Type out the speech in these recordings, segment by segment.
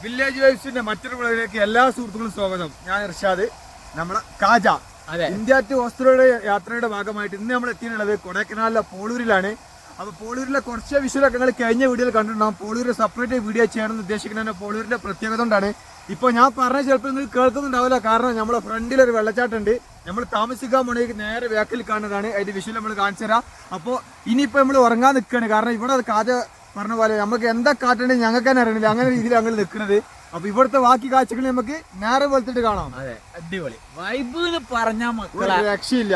Village വൈബ്സിന്റെ മറ്റൊരു വിളയിലേക്ക് എല്ലാ സുഹൃത്തുക്കളും സ്വാഗതം. ഞാൻ ഇർഷാദ്. നമ്മളെ കാജ ഇന്ത്യ ടു ഓസ്ട്രേലിയ യാത്രയുടെ ഭാഗമായിട്ട് ഇന്ന് നമ്മൾ എത്തിയിട്ടുള്ളത് കൊടൈക്കനാലിലെ പോളൂരിലാണ്. അപ്പോൾ പോളൂരിലെ കുറച്ച് വിഷയമൊക്കെ നിങ്ങൾ കഴിഞ്ഞ വീഡിയോയിൽ കണ്ടിട്ടുണ്ടാകും. പോളൂരിൽ സെപ്പറേറ്റ് വീഡിയോ ചെയ്യണമെന്ന് ഉദ്ദേശിക്കുന്നത് പോളൂരിന്റെ പ്രത്യേകത കൊണ്ടാണ്. ഇപ്പോൾ ഞാൻ പറഞ്ഞ ചിലപ്പോൾ നിങ്ങൾ കേൾക്കുന്നുണ്ടാവില്ല, കാരണം നമ്മളെ ഫ്രണ്ടിലൊരു വെള്ളച്ചാട്ടം ഉണ്ട്. നമ്മൾ താമസിക്കാൻ പോണെങ്കിൽ നേരെ ബാക്കിൽ കാണുന്നതാണ്. അതിന്റെ വിഷയം നമ്മൾ കാണിച്ചു തരാം. അപ്പോൾ ഇനിയിപ്പോൾ നമ്മൾ ഉറങ്ങാൻ നിൽക്കുകയാണ്, കാരണം ഇവിടെ കാജ പറഞ്ഞ പോലെ നമുക്ക് എന്താ കാട്ടുണ്ടെങ്കിൽ ഞങ്ങൾക്ക് തന്നെ അറിയണില്ല, അങ്ങനെ രീതിയിൽ ഞങ്ങൾ നിൽക്കുന്നത്. അപ്പൊ ഇവിടുത്തെ ബാക്കി കാഴ്ചകൾ നമുക്ക് നേരെ വെളുത്തിട്ട് കാണാം. അടിപൊളി വൈബ് പറഞ്ഞാ രക്ഷയില്ല.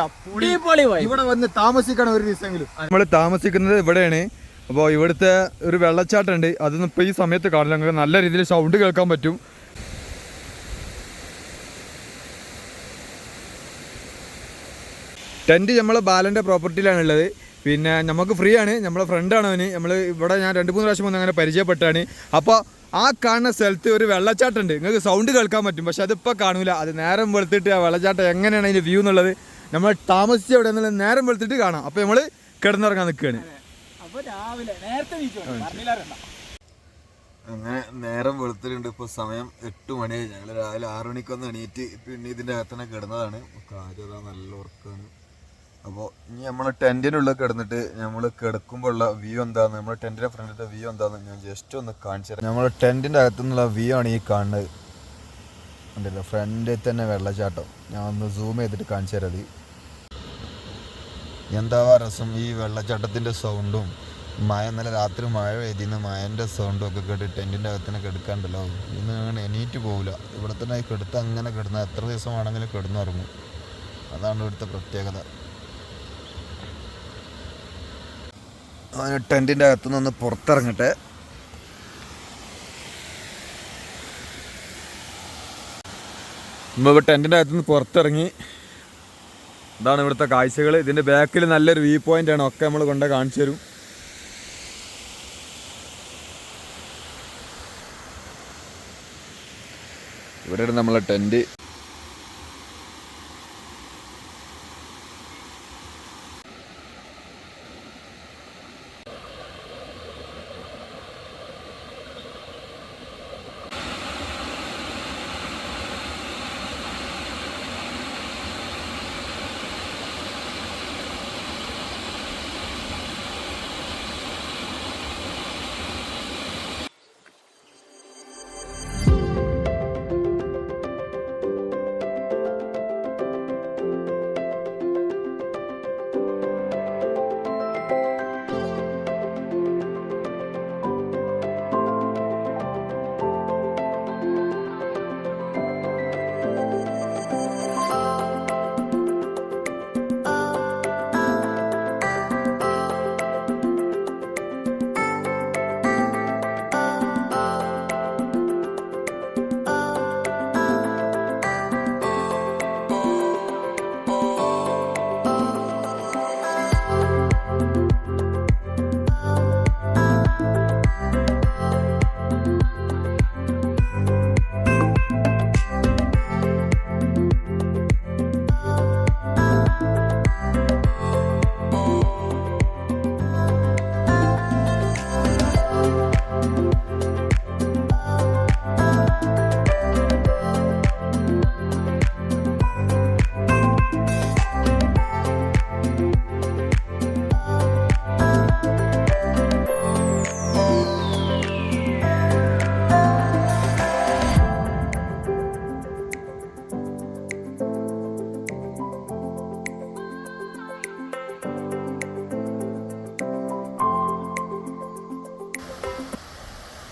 ഇവിടെ വന്ന് താമസിക്കണം ഒരു ദിവസമെങ്കിലും. നമ്മൾ താമസിക്കുന്നത് ഇവിടെയാണ്. അപ്പോൾ ഇവിടുത്തെ ഒരു വെള്ളച്ചാട്ടം ഉണ്ട്, അതൊന്നും ഇപ്പൊ ഈ സമയത്ത് കാണില്ല. ഞങ്ങൾക്ക് നല്ല രീതിയിൽ സൗണ്ട് കേൾക്കാൻ പറ്റും. ടെന്റ് നമ്മളെ ബാലന്റെ പ്രോപ്പർട്ടിയിലാണ് ഉള്ളത്. പിന്നെ നമുക്ക് ഫ്രീ ആണ്, നമ്മളെ ഫ്രണ്ടാണ് അവന്. നമ്മൾ ഇവിടെ ഞാൻ 2-3 പ്രാവശ്യം വന്ന് അങ്ങനെ പരിചയപ്പെട്ടാണ്. അപ്പോൾ ആ കാണുന്ന സ്ഥലത്ത് ഒരു വെള്ളച്ചാട്ടം ഉണ്ട്, നിങ്ങൾക്ക് സൗണ്ട് കേൾക്കാൻ പറ്റും, പക്ഷെ അതിപ്പോൾ കാണൂല. അത് നേരം വെളുത്തിട്ട് ആ വെള്ളച്ചാട്ടം എങ്ങനെയാണ് അതിൻ്റെ വ്യൂ എന്നുള്ളത് നമ്മൾ താമസിച്ച ഇവിടെ എന്നുള്ളത് നേരം വെളുത്തിട്ട് കാണാം. അപ്പോൾ നമ്മൾ കിടന്നിറങ്ങാൻ നിൽക്കുകയാണ്. അങ്ങനെ നേരം വെളുത്തിട്ടുണ്ട്. ഇപ്പോൾ സമയം 8 മണിയായി. ഞങ്ങൾ രാവിലെ 6 മണിക്കൊന്ന് എണീറ്റ് പിന്നെ ഇതിൻ്റെ അകത്തന്നെ കിടന്നതാണ്. കാര്യം നല്ല ഉറക്കമാണ്. അപ്പോൾ ഇനി നമ്മൾ ടെൻറ്റിനുള്ളിൽ കിടന്നിട്ട് നമ്മൾ കിടക്കുമ്പോൾ ഉള്ള വ്യൂ എന്താണെന്ന്, നമ്മുടെ ടെൻറ്റിൻ്റെ ഫ്രണ്ടിലത്തെ വ്യൂ എന്താണെന്ന് ഞാൻ ജസ്റ്റ് ഒന്ന് കാണിച്ചു തരാം. നമ്മൾ ടെൻറ്റിൻ്റെ അകത്തു നിന്നുള്ള വ്യൂ ആണ് ഈ കാണുന്നത്. ഉണ്ടല്ലോ ഫ്രണ്ടിൽ തന്നെ വെള്ളച്ചാട്ടം. ഞാൻ ഒന്ന് സൂം ചെയ്തിട്ട് കാണിച്ചു തരാം. എന്താ രസം ഈ വെള്ളച്ചാട്ടത്തിൻ്റെ സൗണ്ടും മഴ, ഇന്നലെ രാത്രി മഴ പെയ്തിന്ന് മഴൻ്റെ സൗണ്ടും ഒക്കെ കേട്ട് ടെൻറ്റിൻ്റെ അകത്തന്നെ കിടക്കാണ്ടല്ലോ. ഇന്ന് അങ്ങനെ എണീറ്റ് പോകില്ല, ഇവിടെ തന്നെ കിടത്ത് അങ്ങനെ കിടന്നാൽ എത്ര ദിവസം വേണമെങ്കിലും കിടന്നുറങ്ങും. അതാണ് ഇവിടുത്തെ പ്രത്യേകത. അവന് ടെൻറ്റിൻ്റെ അകത്തുനിന്ന് പുറത്തിറങ്ങട്ടെ. നമ്മൾ ടെൻറ്റിൻ്റെ അകത്തുനിന്ന് പുറത്തിറങ്ങി. ഇതാണ് ഇവിടുത്തെ കാഴ്ചകൾ. ഇതിൻ്റെ ബാക്കിൽ നല്ലൊരു വ്യൂ പോയിന്റ് ആണ്, ഒക്കെ നമ്മൾ കൊണ്ട് കാണിച്ചു തരും. ഇവിടെയാണ് നമ്മളെ ടെൻറ്റ്.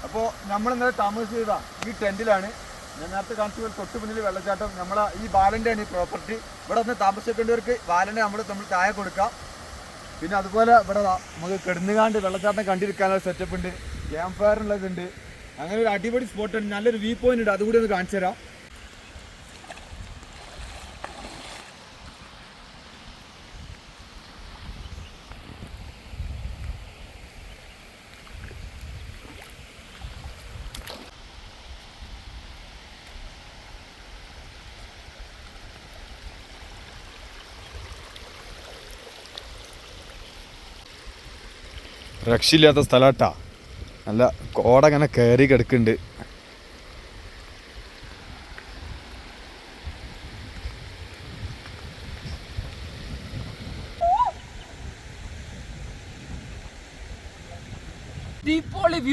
അപ്പോൾ നമ്മൾ ഇന്നലെ താമസിച്ചതാ ഈ ടെൻറ്റിലാണ്. ഞാൻ നേരത്തെ കാണിച്ച തൊട്ട് മുന്നിൽ വെള്ളച്ചാട്ടം. നമ്മളെ ഈ ബാലൻ്റെ ആണ് ഈ പ്രോപ്പർട്ടി. ഇവിടെ ഒന്ന് താമസിക്കേണ്ടവർക്ക് ബാലനെ നമ്മൾ താഴെ കൊടുക്കാം. പിന്നെ അതുപോലെ ഇവിടെ നമുക്ക് കിടന്നുകാണ്ട് വെള്ളച്ചാട്ടം കണ്ടിരിക്കാനുള്ള സെറ്റപ്പ് ഉണ്ട്, ക്യാമ്പ് ഫയർ ഉള്ളതുണ്ട്. അങ്ങനെ ഒരു അടിപൊളി സ്പോട്ട് ഉണ്ട്, നല്ലൊരു വ്യൂ പോയിന്റ് ഉണ്ട്. അതുകൂടി ഒന്ന് കാണിച്ചു തരാം. രക്ഷയില്ലാത്ത സ്ഥലമാട്ടാ. നല്ല കോട ഇങ്ങനെ കയറി കിടക്കുന്നുണ്ട്.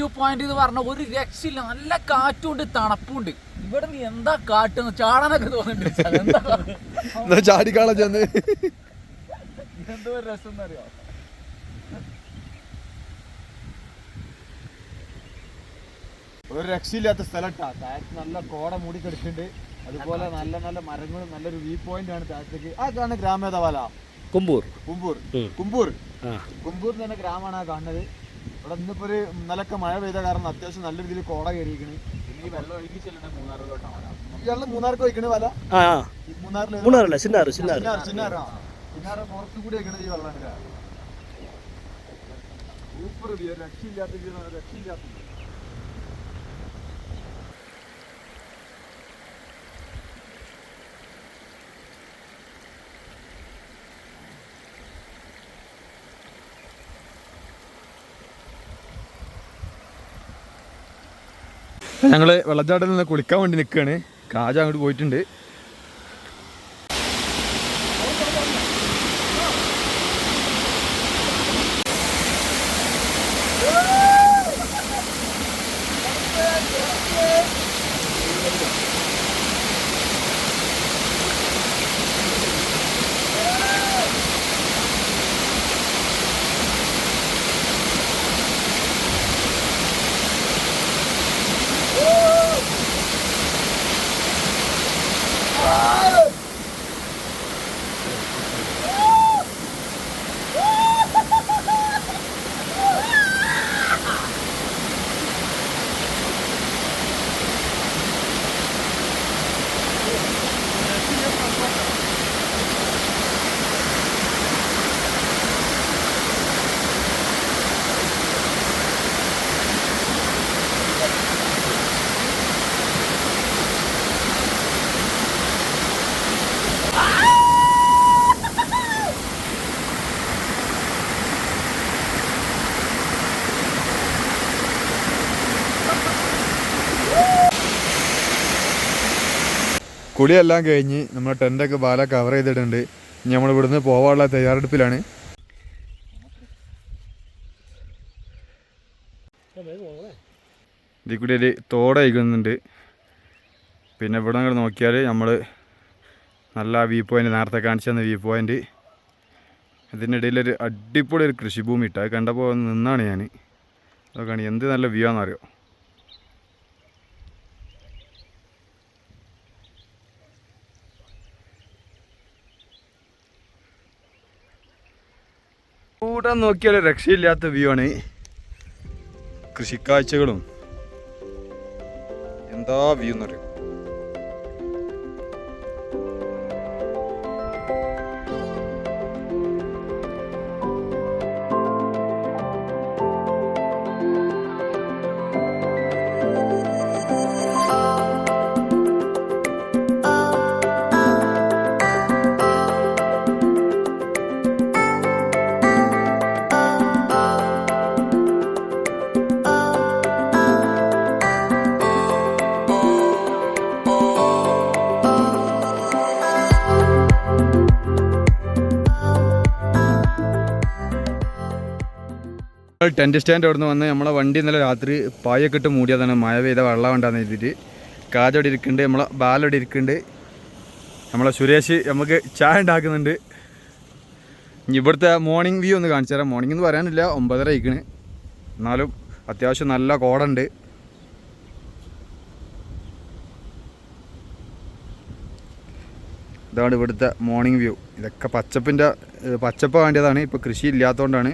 വ്യൂ പോയിന്റ് എന്ന് പറഞ്ഞ ഒരു രക്ഷയില്ല. നല്ല കാറ്റുണ്ട്, തണുപ്പുണ്ട്. ഇവിടെ നീ എന്താ കാട്ടുന്ന ചാടാനൊക്കെ തോന്നുന്നുണ്ട്. ചാടിക്കാള ചെന്ന് എന്തോ ഒരു രസം എന്നറിയോ. ഒരു രക്ഷയില്ലാത്ത സ്ഥലട്ടാ. താഴത്ത് നല്ല കോട മൂടി കിടക്കുന്നുണ്ട്. അതുപോലെ നല്ല നല്ല മരങ്ങളും നല്ലൊരു വ്യൂ പോയിന്റ് ആണ് താഴത്തേക്ക്. ആ കാണുന്ന ഗ്രാമേതവാല കുമ്പൂർ തന്നെ ഗ്രാമമാണ് ആ കാണുന്നത്. ഇവിടെ ഇന്നിപ്പോ ഒരു ഇന്നലൊക്കെ മഴ പെയ്ത കാരണം അത്യാവശ്യം നല്ല രീതിയിൽ കോട കയറിയിരിക്കണ്. ഈ വെള്ളം ഒഴുകി ചെല്ലണ മൂന്നാറിലോട്ടാണ്. ഈ വെള്ളം മൂന്നാർക്ക് ഒഴിക്കണ വല മൂന്നാറല്ല ചിന്നാറ് പുറത്തു കൂടി ഒഴിക്കണത് ഈ വെള്ളം. സൂപ്പർ വ്യൂ, രക്ഷയില്ലാത്ത വ്യൂ, രക്ഷയില്ലാത്ത. ഞങ്ങള് വെള്ളച്ചാട്ടത്തിൽ നിന്ന് കുളിക്കാൻ വേണ്ടി നിൽക്കുകയാണ്. കാജ അങ്ങോട്ട് പോയിട്ടുണ്ട്. കുളിയെല്ലാം കഴിഞ്ഞ് നമ്മുടെ ടെൻ്റൊക്കെ ബാല കവർ ചെയ്തിട്ടുണ്ട്. ഇനി നമ്മൾ ഇവിടുന്ന് പോകാനുള്ള തയ്യാറെടുപ്പിലാണ്. ഇതിൽ കൂടി ഒരു തോട് ഒഴുകുന്നുണ്ട്. പിന്നെ ഇവിടെ നിന്ന് നോക്കിയാൽ നമ്മൾ നല്ല വ്യൂ പോയിൻ്റ്, നേരത്തെ കാണിച്ചു തന്ന വ്യൂ പോയിൻ്റ്. ഇതിൻ്റെ ഇടയിലൊരു അടിപൊളി ഒരു കൃഷിഭൂമി ഇട്ട് അത് കണ്ടപ്പോൾ നിന്നാണ് ഞാൻ. അതൊക്കെയാണ് എന്ത് നല്ല വ്യൂ ആണെന്നറിയോ. കൂട്ടാൻ നോക്കിയാൽ രക്ഷയില്ലാത്ത വ്യൂ ആണ്. കൃഷിക്കാഴ്ചകളും എന്താ വ്യൂ എന്നറിയോ. ടെൻറ്റ് സ്റ്റാൻഡ് അവിടെ നിന്ന് വന്ന് നമ്മളെ വണ്ടി ഇന്നലെ രാത്രി പായൊക്കെ ഇട്ട് മൂടിയതാണ്. മഴ പെയ്ത വെള്ളം ഉണ്ടാകുന്ന എഴുതിയിട്ട്. കാജോടെ ഇരിക്കുന്നുണ്ട്, നമ്മളെ ബാലോടെ ഇരിക്കുന്നുണ്ട്, നമ്മളെ സുരേഷ് നമുക്ക് ചായ ഉണ്ടാക്കുന്നുണ്ട്. ഇനി ഇവിടുത്തെ മോർണിംഗ് വ്യൂ ഒന്ന് കാണിച്ചു തരാം. മോർണിംഗ് എന്ന് പറയാനില്ല, 9:30 ആയിക്കണ്. എന്നാലും അത്യാവശ്യം നല്ല കോടുണ്ട്. ഇതാണ് ഇവിടുത്തെ മോർണിംഗ് വ്യൂ. ഇതൊക്കെ പച്ചപ്പ് വേണ്ടിയതാണ്, ഇപ്പോൾ കൃഷി ഇല്ലാത്തതുകൊണ്ടാണ്.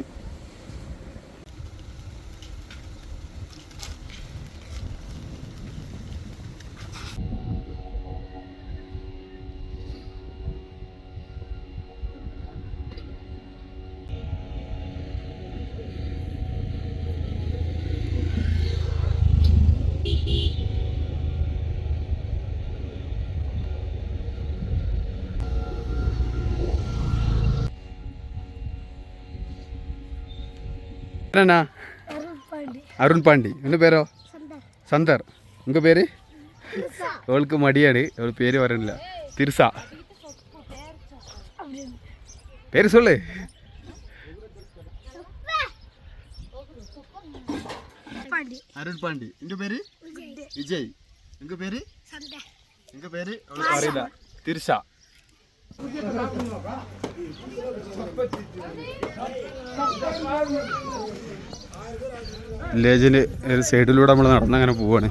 അരുൺ പാണ്ഡി. എൻ്റെ പേരോ? സന്തർ. ഉങ്ക പേര്? അവൾക്ക് മടിയാണ്, അവൾ പേര് പറയണില്ല. തിർസ. പേര് சொல்லு. അരുൺ പാണ്ഡി. എന്റെ പേര് വിജയ്. എന്റെ പേര് എന്റെ പേര് അറിയില്ല. തിരിച്ച വില്ലേജിന് ഒരു സൈഡിലൂടെ നമ്മൾ നടന്നങ്ങനെ പോവാണ്.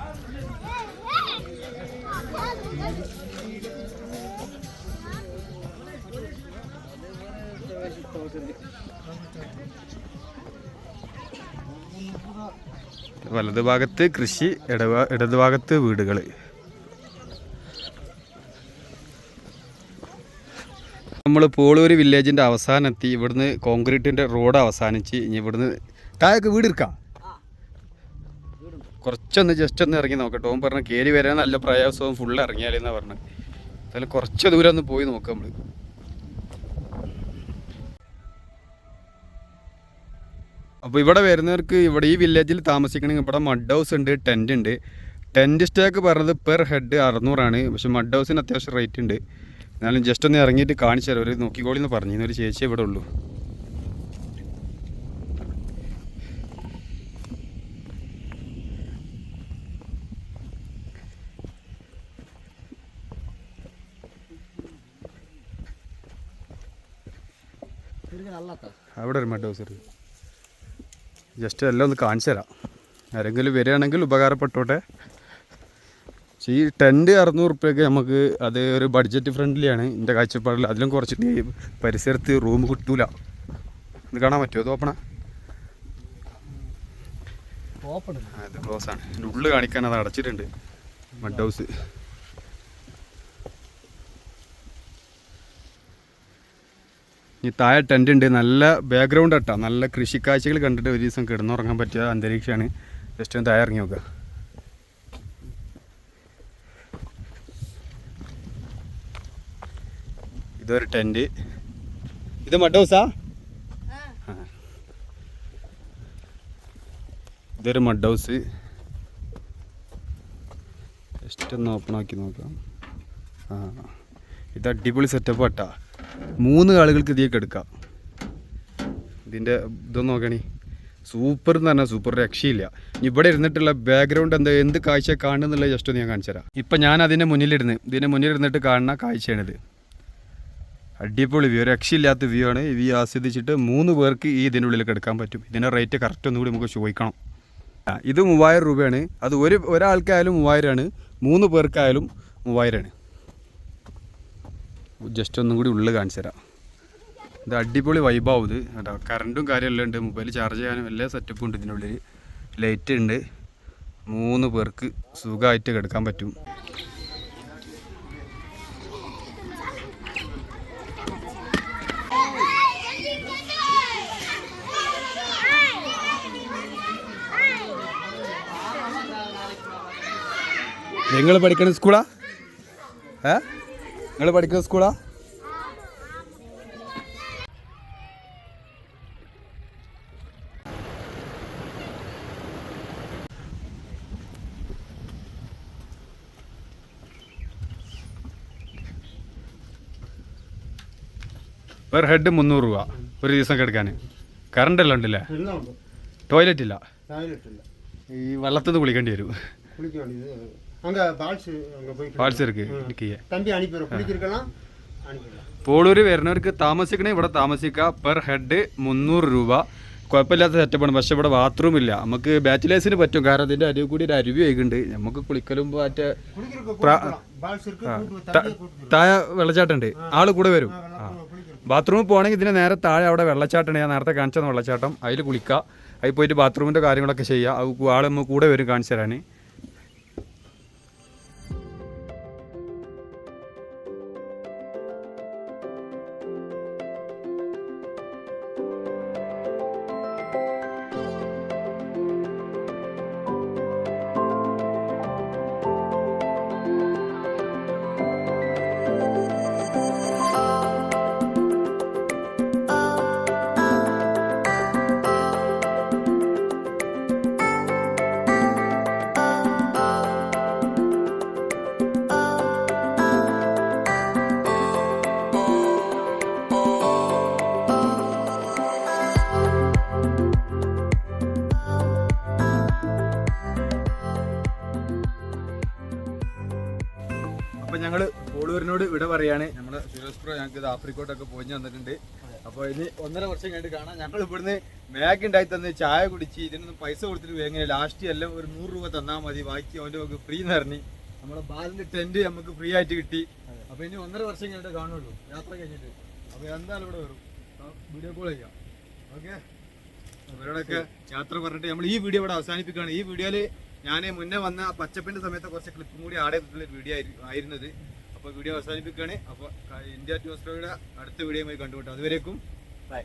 വലത് ഭാഗത്ത് കൃഷി, ഇടതുഭാഗത്ത് വീടുകൾ. നമ്മൾ പോളൂര് വില്ലേജിൻ്റെ അവസാനെത്തി. ഇവിടുന്ന് കോൺക്രീറ്റിൻ്റെ റോഡ് അവസാനിച്ച് ഇനി ഇവിടുന്ന് താഴേക്ക് വീട് ഇരിക്കാം. കുറച്ചൊന്ന് ജസ്റ്റ് ഒന്ന് ഇറങ്ങി നോക്കട്ടെ. ഓൻ പറഞ്ഞ കയറി വരാൻ നല്ല പ്രയാസവും ഫുള്ള് ഇറങ്ങിയാലെന്നാണ് പറഞ്ഞത്. അതിൽ കുറച്ച് ദൂരം ഒന്ന് പോയി നോക്കാം നമ്മൾ. അപ്പോൾ ഇവിടെ വരുന്നവർക്ക് ഇവിടെ ഈ വില്ലേജിൽ താമസിക്കണമെങ്കിൽ ഇവിടെ മഡ് ഹൗസ് ഉണ്ട്, ടെൻ്റ് ഉണ്ട്. ടെൻറ്റ് സ്റ്റേക്ക് പറഞ്ഞത് പെർ ഹെഡ് 600 പക്ഷെ മഡ് ഹൗസിന് അത്യാവശ്യം റേറ്റ് ഉണ്ട്. എന്നാലും ജസ്റ്റ് ഒന്ന് ഇറങ്ങിയിട്ട് കാണിച്ചു തരാം. ഒരു നോക്കിക്കോളിന്ന് പറഞ്ഞു ഒരു ചേച്ചി ഇവിടെ ഉള്ളൂ. അവിടെ ഒരു മഡ് ഹൗസ് ഉണ്ട്. ജസ്റ്റ് എല്ലാം ഒന്ന് കാണിച്ചു തരാം. ആരെങ്കിലും വരികയാണെങ്കിൽ ഉപകാരപ്പെട്ടോട്ടെ. പക്ഷേ ഈ ടെൻറ്റ് 600 റുപ്യക്ക് നമുക്ക് അത് ഒരു ബഡ്ജറ്റ് ഫ്രണ്ട്ലിയാണ് എൻ്റെ കാഴ്ചപ്പാടിൽ. അതിലും കുറച്ചിട്ട് പരിസരത്ത് റൂം കിട്ടൂല. ഇത് കാണാൻ പറ്റുമോ? അത് ഓപ്പണാ? അത് ക്ലോസ് ആണ്. ഇതിൻ്റെ ഉള്ളിൽ കാണിക്കാൻ അത് അടച്ചിട്ടുണ്ട് മഡ് ഹൗസ്. ഈ താഴെ ടെൻ്റ് ഉണ്ട്. നല്ല ബാക്ക്ഗ്രൗണ്ട് ആട്ടാ. നല്ല കൃഷിക്കാഴ്ചകൾ കണ്ടിട്ട് ഒരു ദിവസം കിടന്നുറങ്ങാൻ പറ്റിയ അന്തരീക്ഷമാണ്. ജസ്റ്റ് ഒന്ന് താഴെ ഇറങ്ങി നോക്കുക. ഇതൊരു ടെൻറ്റ്. ഇത് മഡ് ഹൗസാ? ഇതൊരു മഡ് ഹൗസ്. ജസ്റ്റ് ഒന്ന് ഓപ്പൺ ആക്കി നോക്കാം. ഇത് അടിപൊളി സെറ്റപ്പ് ആട്ടാ. 3 ആളുകൾക്ക് ഇതിലേക്ക് എടുക്കാം. ഇതിൻ്റെ ഇതൊന്നും നോക്കണേ. സൂപ്പർ എന്ന് പറഞ്ഞാൽ സൂപ്പർ, രക്ഷയില്ല. ഇവിടെ ഇരുന്നിട്ടുള്ള ബാക്ക്ഗ്രൗണ്ട് എന്ത് കാഴ്ച കാണുന്നുള്ളത് ജസ്റ്റ് ഒന്ന് ഞാൻ കാണിച്ചു തരാം. ഇപ്പം ഞാൻ ഇതിൻ്റെ മുന്നിലിരുന്നിട്ട് കാണുന്ന കാഴ്ചയാണിത്. അടിപൊളി വ്യൂ, രക്ഷയില്ലാത്ത വ്യൂ ആണ്. ഈ വ്യൂ ആസ്വദിച്ചിട്ട് 3 പേർക്ക് ഈ ഇതിനുള്ളിലേക്ക് എടുക്കാൻ പറ്റും. ഇതിൻ്റെ റേറ്റ് കറക്റ്റ് ഒന്നുകൂടി നമുക്ക് ചോദിക്കണം. ഇത് 3000 രൂപയാണ്. അത് ഒരാൾക്കായാലും 3000 ആണ്, 3 പേർക്കായാലും 3000 ആണ്. ജസ്റ്റ് ഒന്നും കൂടി ഉള്ളിൽ കാണിച്ചു തരാം. ഇത് അടിപൊളി വൈബാവും ഇത് കേട്ടോ. കറണ്ടും കാര്യമെല്ലാം ഉണ്ട്. മൊബൈൽ ചാർജ് ചെയ്യാനും എല്ലാ സെറ്റപ്പും ഉണ്ട് ഇതിനുള്ളിൽ. ലൈറ്റ് ഉണ്ട്. 3 പേർക്ക് സുഖമായിട്ട് കിടക്കാൻ പറ്റും. നിങ്ങൾ പഠിക്കുന്ന സ്കൂളാ? നിങ്ങൾ പഠിക്കുന്ന സ്കൂളാ? പെർ ഹെഡ് 300 രൂപ ഒരു ദിവസം കിടക്കാൻ. കറണ്ട് എല്ലാം ഉണ്ടല്ലേ? ടോയ്ലറ്റ് ഇല്ല. ഈ വെള്ളത്തിൽ നിന്ന് കുളിക്കേണ്ടി വരും. ஃபால்ஸ் இருக்கு. പോളൂര് വരുന്നവർക്ക് താമസിക്കണേ ഇവിടെ താമസിക്കാം. പെർ ഹെഡ് 300 രൂപ. കുഴപ്പമില്ലാത്ത സെറ്റപ്പാണ്. പക്ഷെ ഇവിടെ ബാത്റൂം ഇല്ല. നമുക്ക് ബാച്ചിലേഴ്സിന് പറ്റും. കാരണം അതിൻ്റെ അരുവി കൂടി ഒരു അരുവി ഒഴുകുന്നുണ്ട്. നമുക്ക് കുളിക്കലും മറ്റേ താഴെ വെള്ളച്ചാട്ടമുണ്ട്. ആള് കൂടെ വരും. ബാത്റൂമിൽ പോകണമെങ്കിൽ ഇതിന് നേരെ താഴെ അവിടെ വെള്ളച്ചാട്ടമുണ്ട്. ഞാൻ നേരത്തെ കാണിച്ചത് വെള്ളച്ചാട്ടം. അതിൽ കുളിക്കുക. അതിൽ പോയിട്ട് ബാത്റൂമിൻ്റെ കാര്യങ്ങളൊക്കെ ചെയ്യുക. ആൾ നമ്മൾ കൂടെ വരും കാണിച്ചു തരാൻ. അപ്പൊ ഞങ്ങള് പോളൂരിനോട് ഇവിടെ പറയാണ്. നമ്മളെ സുരേഷ് പ്രോ ഞങ്ങൾക്ക് ഇത് ആഫ്രിക്കോട്ടൊക്കെ പോയി തന്നിട്ടുണ്ട്. അപ്പൊ ഇനി 1.5 വർഷം കഴിഞ്ഞിട്ട് കാണാം. ഞങ്ങൾ ഇവിടുന്ന് മാഗ് ഉണ്ടായി തന്ന് ചായ കുടിച്ച് ഇതിനൊന്നും പൈസ കൊടുത്തിട്ട് വേങ്ങ ലാസ്റ്റ് എല്ലാം ഒരു 100 രൂപ തന്നാൽ മതി, ബാക്കി അവൻ്റെ നമുക്ക് ഫ്രീ എന്ന് പറഞ്ഞ് നമ്മുടെ ബാലിന്റെ ടെന്റ് നമുക്ക് ഫ്രീ ആയിട്ട് കിട്ടി. അപ്പൊ ഇനി 1.5 വർഷം കഴിഞ്ഞിട്ട് കാണുള്ളൂ യാത്ര കഴിഞ്ഞിട്ട്. അപ്പൊ എന്തായാലും ഇവിടെ വരും, വീഡിയോ കോൾ ചെയ്യാം. ഓക്കെ, അവരോടൊക്കെ യാത്ര പറഞ്ഞിട്ട് നമ്മൾ ഈ വീഡിയോ ഇവിടെ അവസാനിപ്പിക്കുകയാണ്. ഈ വീഡിയോയില് ഞാൻ മുന്നേ വന്ന പച്ചപ്പിന്റെ സമയത്ത് കുറച്ച് ക്ലിപ്പും കൂടി ആഡ് ചെയ്തിട്ടുള്ള വീഡിയോ ആയിരുന്നത്. അപ്പോൾ വീഡിയോ അവസാനിപ്പിക്കുകയാണ്. അപ്പോൾ ഇന്ത്യ ടു ഓസ്ട്രേലിയയുടെ അടുത്ത വീഡിയോയുമായി കണ്ടുമുട്ടാം. അതുവരേക്കും ബൈ.